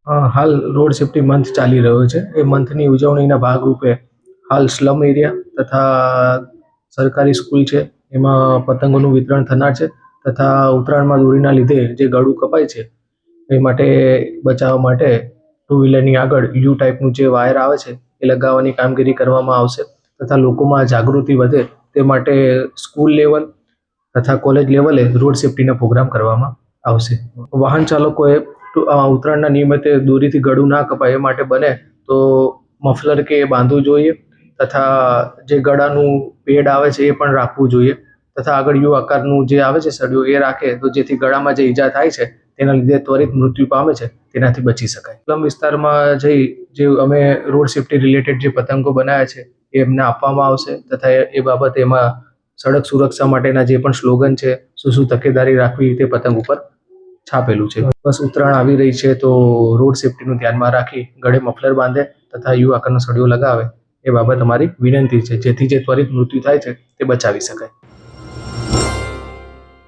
હાલ road safety month ચાલી રહ્યો છે. એ મંથની ઉજવણીના ભાગરૂપે હાલ સ્લમ એરિયા તથા સરકારી સ્કૂલ છે એમાં પતંગોનું વિતરણ થનાર છે. તથા ઉત્તરાયણમાં દોરીના લીધે જે ગળું કપાય છે એ માટે બચાવવા માટે ટુ વ્હીલરની આગળ યુ ટાઈપનું જે વાયર આવે છે એ લગાવવાની કામગીરી કરવામાં આવશે. તથા લોકોમાં જાગૃતિ વધે તે માટે સ્કૂલ લેવલ તથા કોલેજ લેવલે રોડ સેફ્ટીના પ્રોગ્રામ કરવામાં આવશે. વાહન ચાલકોએ ઉત્તરાયણના નિમિત્તે દોરીથી ગળું ના કપાય એ માટે બને તો મફલર કે બાંધવું જોઈએ તથા જે ગળાનું પેડ આવે છે એ પણ રાખવું જોઈએ તથા આગળ યુ આકારનું જે આવે છે સળિયો એ રાખે તો જેથી ગળામાં જે ઈજા થાય છે તેના લીધે ત્વરિત મૃત્યુ પામે છે તેનાથી બચી શકાય. સ્લમ વિસ્તારમાં જઈ જે અમે રોડ સેફ્ટી રિલેટેડ જે પતંગો બનાવ્યા છે એ એમને આપવામાં આવશે તથા એ બાબતે એમાં સડક સુરક્ષા માટેના જે પણ સ્લોગન છે શું શું તકેદારી રાખવી તે પતંગ ઉપર છાપેલું છે. બસ ઉત્તરાયણ આવી રહી છે તો રોડ સેફ્ટીનું ધ્યાનમાં રાખી ગળે મફલર બાંધે તથા યુ આકારનો સળિયો લગાવે એ બાબત અમારી વિનંતી છે જેથી જે ત્વરિત મૃત્યુ થાય છે તે બચાવી શકાય.